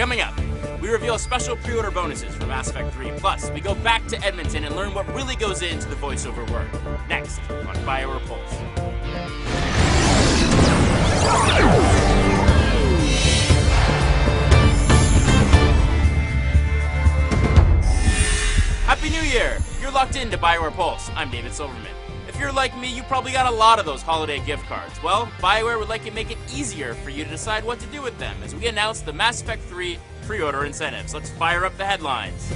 Coming up, we reveal special pre-order bonuses for Mass Effect 3, plus we go back to Edmonton and learn what really goes into the voiceover work. Next, on BioWare Pulse. Happy New Year! You're locked into BioWare Pulse. I'm David Silverman. If you're like me, you probably got a lot of those holiday gift cards. Well, BioWare would like to make it easier for you to decide what to do with them as we announce the Mass Effect 3 pre-order incentives. Let's fire up the headlines.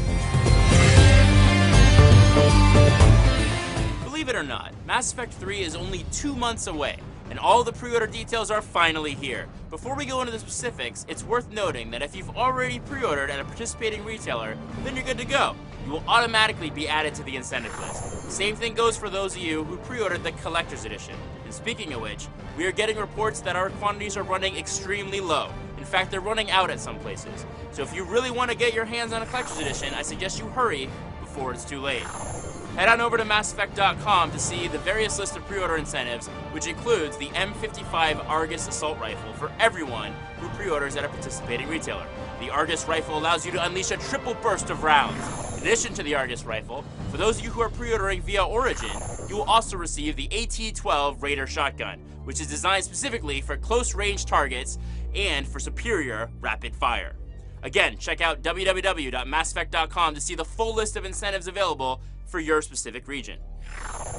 Believe it or not, Mass Effect 3 is only 2 months away, and all the pre-order details are finally here. Before we go into the specifics, it's worth noting that if you've already pre-ordered at a participating retailer, then you're good to go. You will automatically be added to the incentive list. Same thing goes for those of you who pre-ordered the Collector's Edition. And speaking of which, we are getting reports that our quantities are running extremely low. In fact, they're running out at some places. So if you really want to get your hands on a Collector's Edition, I suggest you hurry before it's too late. Head on over to MassEffect.com to see the various list of pre-order incentives, which includes the M55 Argus Assault Rifle for everyone who pre-orders at a participating retailer. The Argus Rifle allows you to unleash a triple burst of rounds. In addition to the Argus Rifle, for those of you who are pre-ordering via Origin, you will also receive the AT-12 Raider Shotgun, which is designed specifically for close-range targets and for superior rapid fire. Again, check out www.masseffect.com to see the full list of incentives available for your specific region.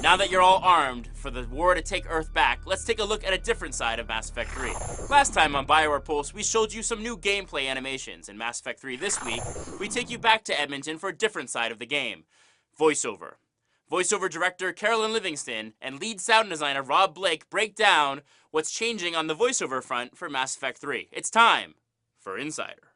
Now that you're all armed for the war to take Earth back, let's take a look at a different side of Mass Effect 3. Last time on BioWare Pulse, we showed you some new gameplay animations. In Mass Effect 3 this week, we take you back to Edmonton for a different side of the game, voiceover. Voiceover director Carolyn Livingston and lead sound designer Rob Blake break down what's changing on the voiceover front for Mass Effect 3. It's time for Insider.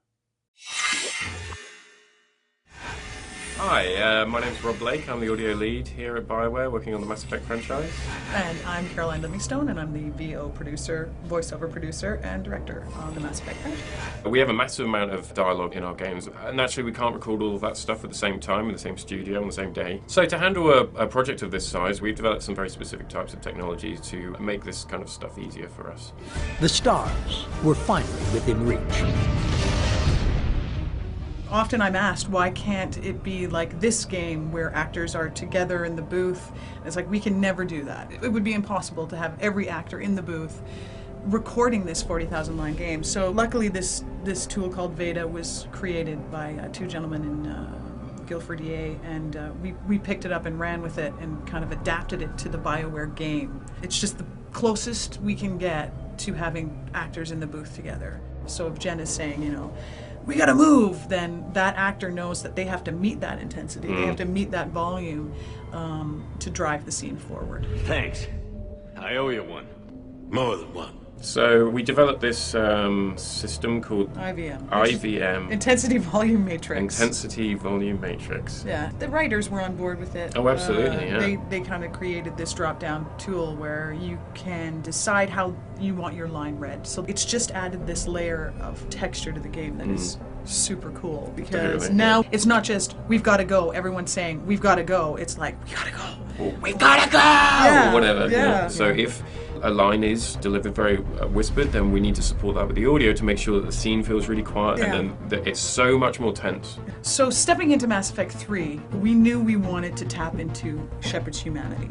Hi, my name's Rob Blake. I'm the audio lead here at BioWare, working on the Mass Effect franchise. And I'm Caroline Livingstone, and I'm the VO producer, voiceover producer, and director on the Mass Effect franchise. We have a massive amount of dialogue in our games, and naturally we can't record all of that stuff at the same time, in the same studio, on the same day. So to handle a project of this size, we've developed some very specific types of technology to make this kind of stuff easier for us. The stars were finally within reach. Often I'm asked, why can't it be like this game where actors are together in the booth? And it's like, we can never do that. It would be impossible to have every actor in the booth recording this 40,000 line game. So luckily this tool called Veda was created by two gentlemen in Guilford, EA, and we picked it up and ran with it and kind of adapted it to the BioWare game. It's just the closest we can get to having actors in the booth together. So if Jen is saying, you know, we gotta move, then that actor knows that they have to meet that intensity, they have to meet that volume to drive the scene forward. Thanks. I owe you one. More than one. So we developed this system called IVM. Intensity Volume Matrix. Intensity Volume Matrix. Yeah, the writers were on board with it. Oh, absolutely, yeah. They kind of created this drop-down tool where you can decide how you want your line read. So it's just added this layer of texture to the game that is super cool, because now it's not just, we've got to go, everyone's saying, we've got to go. It's like, we got to go. We've got to go! Yeah. Or whatever. Yeah. So if a line is delivered very whispered, then we need to support that with the audio to make sure that the scene feels really quiet and then that it's so much more tense. So stepping into Mass Effect 3, we knew we wanted to tap into Shepard's humanity.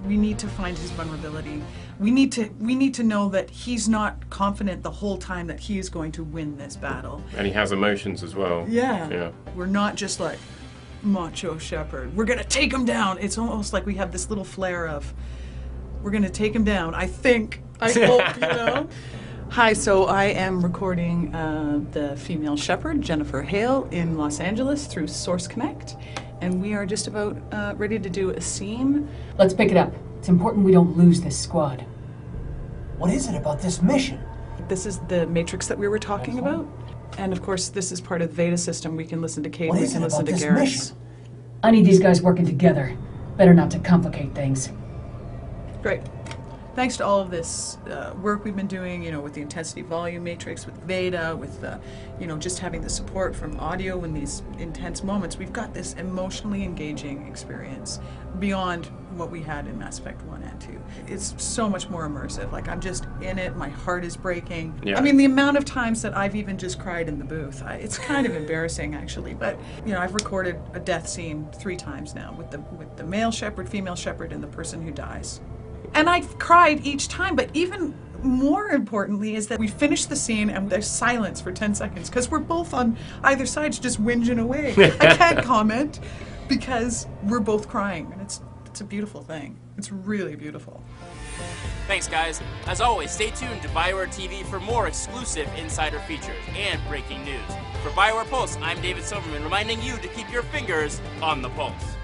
We need to find his vulnerability. We need to know that he's not confident the whole time that he is going to win this battle. And he has emotions as well. Yeah. We're not just like macho Shepard. We're gonna take him down. It's almost like we have this little flare of, we're gonna take him down. I hope, you know. Hi, so I am recording the female Shepard, Jennifer Hale, in Los Angeles through Source Connect, and we are just about ready to do a scene. Let's pick it up. It's important we don't lose this squad. What is it about this mission? This is the matrix that we were talking about, and of course this is part of the Veda system. We can listen to Kate, we can listen to Garrus. I need these guys working together. Better not to complicate things. Great. thanks to all of this work we've been doing, you know, with the intensity volume matrix, with Veda, with you know, just having the support from audio in these intense moments, we've got this emotionally engaging experience beyond what we had in Mass Effect 1 and 2. It's so much more immersive. Like, I'm just in it, my heart is breaking. Yeah. I mean, the amount of times that I've even just cried in the booth, it's kind of embarrassing actually, but you know, I've recorded a death scene 3 times now with the male shepherd, female shepherd, and the person who dies. And I've cried each time, but even more importantly is that we finish the scene and there's silence for 10 seconds because we're both on either side just whinging away. I can't comment because we're both crying, and it's a beautiful thing. It's really beautiful. Thanks, guys. As always, stay tuned to BioWare TV for more exclusive insider features and breaking news. For BioWare Pulse, I'm David Silverman, reminding you to keep your fingers on the pulse.